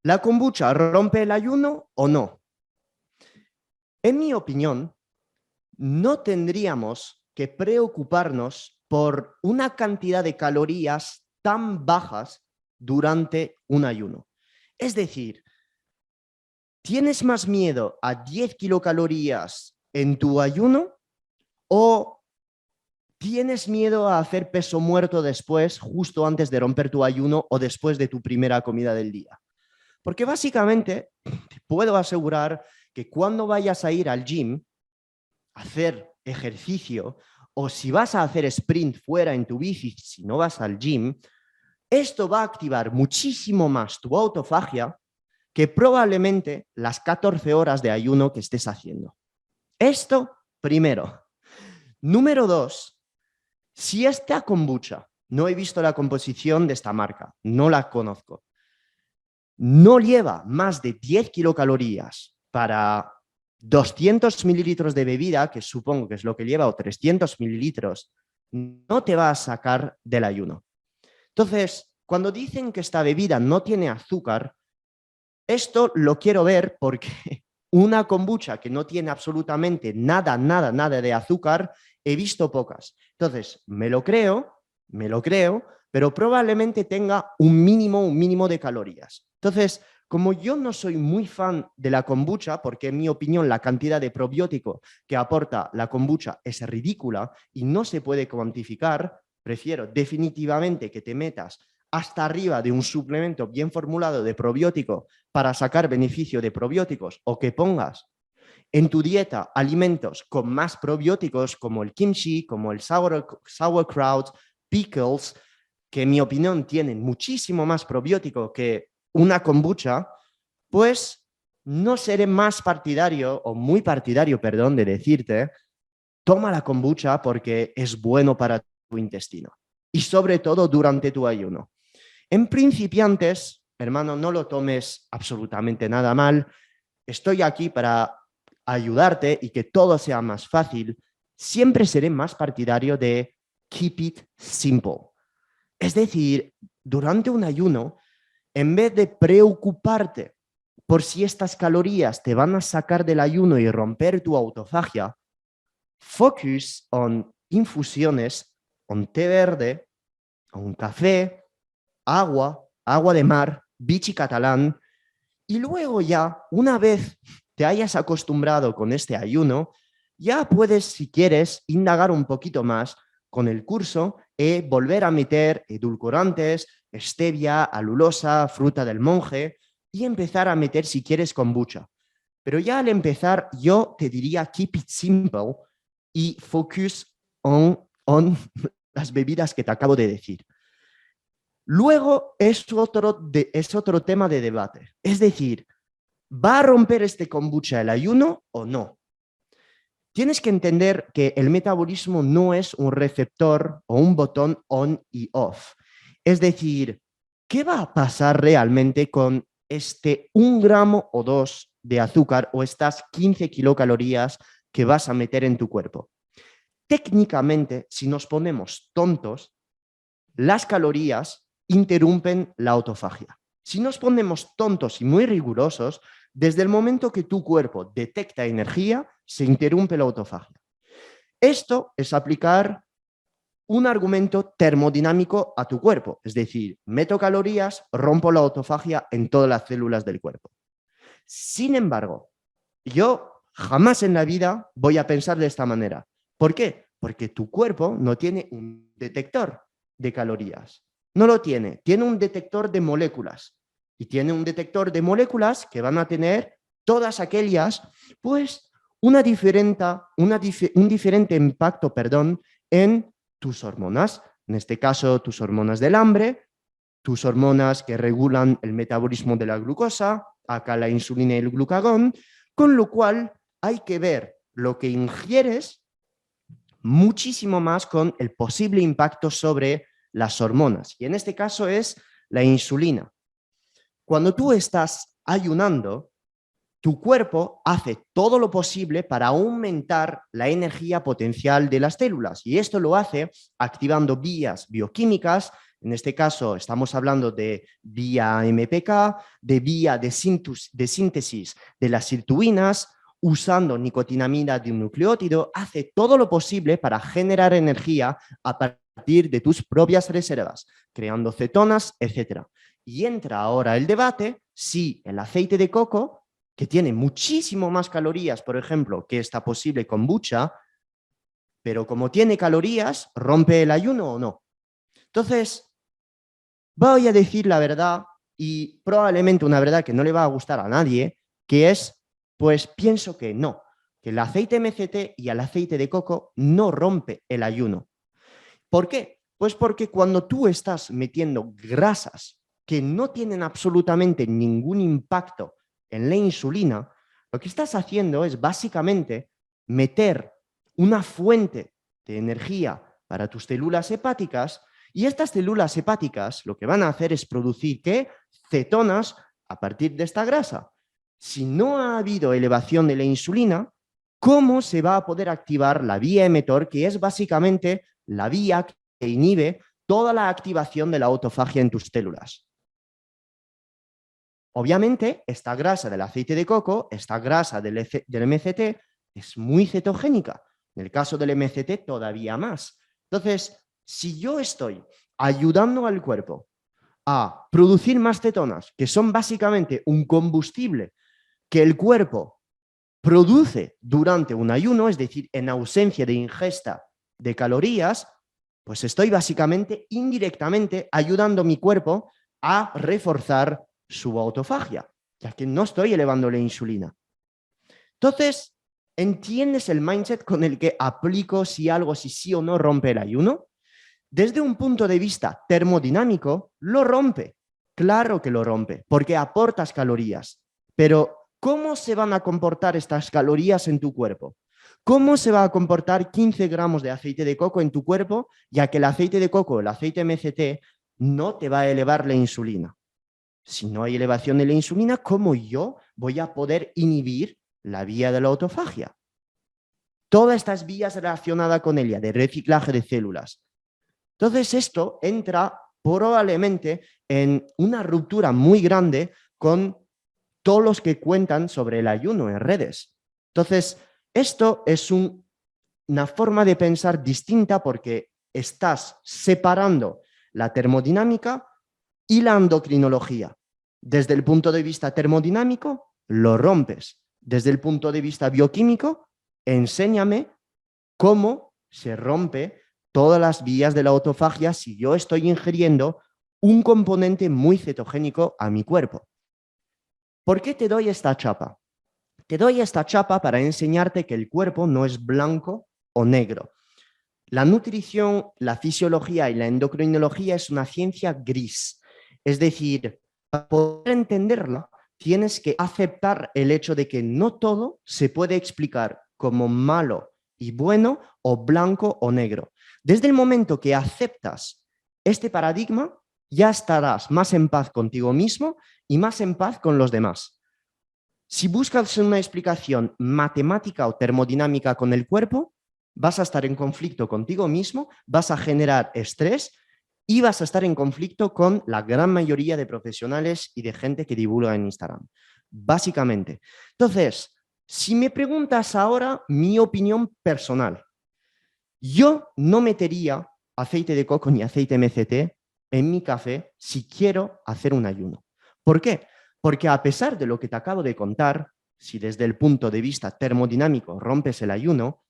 ¿La kombucha rompe el ayuno o no? En mi opinión, no tendríamos que preocuparnos por una cantidad de calorías tan bajas durante un ayuno. Es decir, ¿tienes más miedo a 10 kilocalorías en tu ayuno o tienes miedo a hacer peso muerto después, justo antes de romper tu ayuno o después de tu primera comida del día? Porque básicamente te puedo asegurar que cuando vayas a ir al gym, a hacer ejercicio, o si vas a hacer sprint fuera en tu bici, si no vas al gym, esto va a activar muchísimo más tu autofagia que probablemente las 14 horas de ayuno que estés haciendo. Esto primero. Número 2, si esta kombucha, no he visto la composición de esta marca, no la conozco, no lleva más de 10 kilocalorías para 200 mililitros de bebida, que supongo que es lo que lleva, o 300 mililitros, no te va a sacar del ayuno. Entonces, cuando dicen que esta bebida no tiene azúcar, esto lo quiero ver porque una kombucha que no tiene absolutamente nada de azúcar, he visto pocas. Entonces, me lo creo, pero probablemente tenga un mínimo de calorías. Entonces, como yo no soy muy fan de la kombucha, porque en mi opinión la cantidad de probiótico que aporta la kombucha es ridícula y no se puede cuantificar, prefiero definitivamente que te metas hasta arriba de un suplemento bien formulado de probiótico para sacar beneficio de probióticos, o que pongas en tu dieta alimentos con más probióticos como el kimchi, como el sauerkraut, pickles, que en mi opinión tienen muchísimo más probiótico que una kombucha, pues no seré más partidario, o muy partidario, perdón, de decirte, toma la kombucha porque es bueno para tu intestino. Y sobre todo durante tu ayuno. En principiantes, hermano, no lo tomes absolutamente nada mal. Estoy aquí para ayudarte y que todo sea más fácil. Siempre seré más partidario de keep it simple. Es decir, durante un ayuno, en vez de preocuparte por si estas calorías te van a sacar del ayuno y romper tu autofagia, focus on infusiones, on té verde, on café, agua de mar, bichi catalán, y luego ya, una vez te hayas acostumbrado con este ayuno, ya puedes, si quieres, indagar un poquito más con el curso y volver a meter edulcorantes, stevia, alulosa, fruta del monje, y empezar a meter, si quieres, kombucha. Pero ya al empezar, yo te diría keep it simple y focus on las bebidas que te acabo de decir. Luego es otro tema de debate. Es decir, ¿va a romper este kombucha el ayuno o no? Tienes que entender que el metabolismo no es un receptor o un botón on y off. Es decir, ¿qué va a pasar realmente con este 1 gramo o 2 de azúcar o estas 15 kilocalorías que vas a meter en tu cuerpo? Técnicamente, si nos ponemos tontos, las calorías interrumpen la autofagia. Si nos ponemos tontos y muy rigurosos, desde el momento que tu cuerpo detecta energía, se interrumpe la autofagia. Esto es aplicar un argumento termodinámico a tu cuerpo, es decir, meto calorías, rompo la autofagia en todas las células del cuerpo. Sin embargo, yo jamás en la vida voy a pensar de esta manera. ¿Por qué? Porque tu cuerpo no tiene un detector de calorías. No lo tiene. Tiene un detector de moléculas. Y tiene un detector de moléculas que van a tener todas aquellas, pues, un diferente impacto, en tus hormonas. En este caso, tus hormonas del hambre, tus hormonas que regulan el metabolismo de la glucosa, acá la insulina y el glucagón, con lo cual hay que ver lo que ingieres muchísimo más con el posible impacto sobre las hormonas. Y en este caso es la insulina. Cuando tú estás ayunando, tu cuerpo hace todo lo posible para aumentar la energía potencial de las células. Y esto lo hace activando vías bioquímicas En este caso estamos hablando de vía MPK, de vía de síntesis de las sirtuinas, usando nicotinamida de un nucleótido, hace todo lo posible para generar energía a partir de tus propias reservas, creando cetonas, etc. Y entra ahora el debate si el aceite de coco, que tiene muchísimo más calorías, por ejemplo, que esta posible kombucha, pero como tiene calorías, ¿rompe el ayuno o no? Entonces, voy a decir la verdad, y probablemente una verdad que no le va a gustar a nadie, que es, pues pienso que no, que el aceite MCT y el aceite de coco no rompe el ayuno. ¿Por qué? Pues porque cuando tú estás metiendo grasas que no tienen absolutamente ningún impacto en la insulina, lo que estás haciendo es básicamente meter una fuente de energía para tus células hepáticas, y estas células hepáticas lo que van a hacer es producir ¿qué? Cetonas a partir de esta grasa. Si no ha habido elevación de la insulina, ¿cómo se va a poder activar la vía mTOR, que es básicamente la vía que inhibe toda la activación de la autofagia en tus células? Obviamente, esta grasa del aceite de coco, esta grasa del MCT, es muy cetogénica. En el caso del MCT, todavía más. Entonces, si yo estoy ayudando al cuerpo a producir más cetonas, que son básicamente un combustible que el cuerpo produce durante un ayuno, es decir, en ausencia de ingesta de calorías, pues estoy básicamente indirectamente ayudando a mi cuerpo a reforzar su autofagia, ya que no estoy elevando la insulina. Entonces, ¿entiendes el mindset con el que aplico si algo, si sí o no rompe el ayuno? Desde un punto de vista termodinámico, lo rompe. Claro que lo rompe, porque aportas calorías. Pero, ¿cómo se van a comportar estas calorías en tu cuerpo? ¿Cómo se va a comportar 15 gramos de aceite de coco en tu cuerpo, ya que el aceite de coco, el aceite MCT, no te va a elevar la insulina? Si no hay elevación de la insulina, ¿cómo yo voy a poder inhibir la vía de la autofagia? Todas estas vías relacionadas con ella, de reciclaje de células. Entonces esto entra probablemente en una ruptura muy grande con todos los que cuentan sobre el ayuno en redes. Entonces, esto es una forma de pensar distinta porque estás separando la termodinámica y la endocrinología. Desde el punto de vista termodinámico, lo rompes. Desde el punto de vista bioquímico, enséñame cómo se rompe todas las vías de la autofagia si yo estoy ingiriendo un componente muy cetogénico a mi cuerpo. ¿Por qué te doy esta chapa? Te doy esta chapa para enseñarte que el cuerpo no es blanco o negro. La nutrición, la fisiología y la endocrinología es una ciencia gris. Es decir, para poder entenderla, tienes que aceptar el hecho de que no todo se puede explicar como malo y bueno o blanco o negro. Desde el momento que aceptas este paradigma, ya estarás más en paz contigo mismo y más en paz con los demás. Si buscas una explicación matemática o termodinámica con el cuerpo, vas a estar en conflicto contigo mismo, vas a generar estrés y vas a estar en conflicto con la gran mayoría de profesionales y de gente que divulga en Instagram. Básicamente. Entonces, si me preguntas ahora mi opinión personal, yo no metería aceite de coco ni aceite MCT en mi café si quiero hacer un ayuno. ¿Por qué? Porque a pesar de lo que te acabo de contar, si desde el punto de vista termodinámico rompes el ayuno,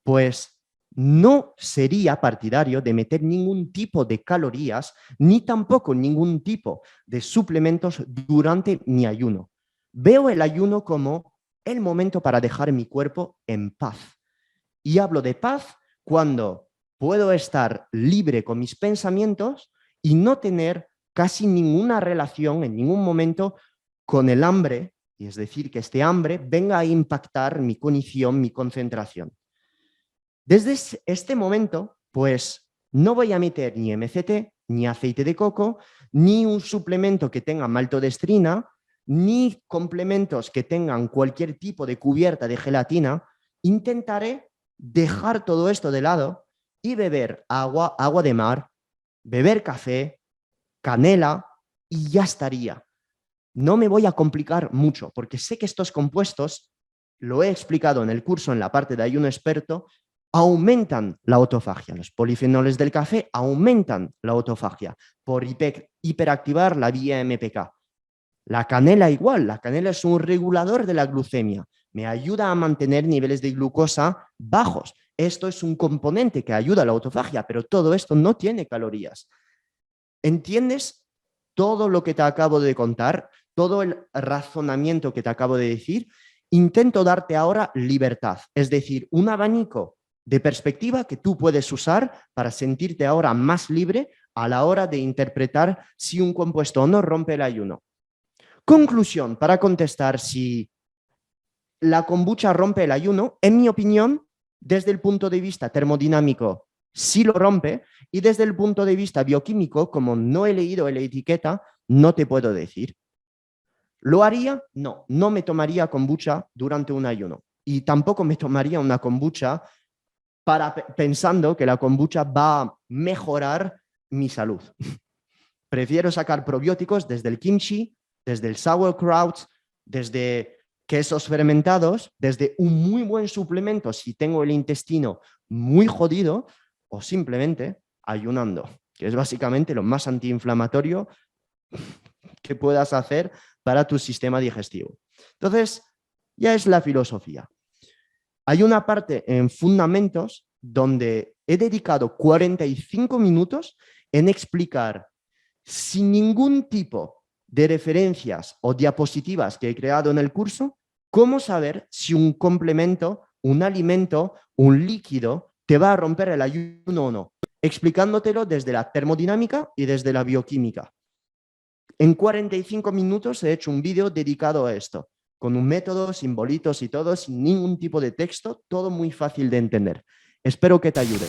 pues no sería partidario de meter ningún tipo de calorías ni tampoco ningún tipo de suplementos durante mi ayuno. Veo el ayuno como el momento para dejar mi cuerpo en paz. Y hablo de paz cuando puedo estar libre con mis pensamientos y no tener casi ninguna relación en ningún momento con el hambre, y es decir, que este hambre venga a impactar mi cognición, mi concentración. Desde este momento, pues no voy a meter ni MCT, ni aceite de coco, ni un suplemento que tenga maltodextrina, ni complementos que tengan cualquier tipo de cubierta de gelatina. Intentaré dejar todo esto de lado y beber agua de mar, beber café, canela y ya estaría. No me voy a complicar mucho porque sé que estos compuestos, lo he explicado en el curso en la parte de ayuno experto, aumentan la autofagia. Los polifenoles del café aumentan la autofagia por hiperactivar la vía MPK. La canela igual, la canela es un regulador de la glucemia, me ayuda a mantener niveles de glucosa bajos. Esto es un componente que ayuda a la autofagia, pero todo esto no tiene calorías. ¿Entiendes todo lo que te acabo de contar? Todo el razonamiento que te acabo de decir. Intento darte ahora libertad, es decir, un abanico de perspectiva que tú puedes usar para sentirte ahora más libre a la hora de interpretar si un compuesto o no rompe el ayuno. Conclusión, para contestar si la kombucha rompe el ayuno, en mi opinión, desde el punto de vista termodinámico, sí lo rompe, y desde el punto de vista bioquímico, como no he leído la etiqueta, no te puedo decir. ¿Lo haría? No, no me tomaría kombucha durante un ayuno. Y tampoco me tomaría una kombucha pensando que la kombucha va a mejorar mi salud. Prefiero sacar probióticos desde el kimchi, desde el sauerkraut, desde quesos fermentados, desde un muy buen suplemento si tengo el intestino muy jodido, o simplemente ayunando, que es básicamente lo más antiinflamatorio que puedas hacer para tu sistema digestivo. Entonces, ya es la filosofía. Hay una parte en Fundamentos donde he dedicado 45 minutos en explicar sin ningún tipo de referencias o diapositivas que he creado en el curso, cómo saber si un complemento, un alimento, un líquido te va a romper el ayuno o no, explicándotelo desde la termodinámica y desde la bioquímica. En 45 minutos he hecho un vídeo dedicado a esto, con un método, simbolitos y todo, sin ningún tipo de texto, todo muy fácil de entender. Espero que te ayude.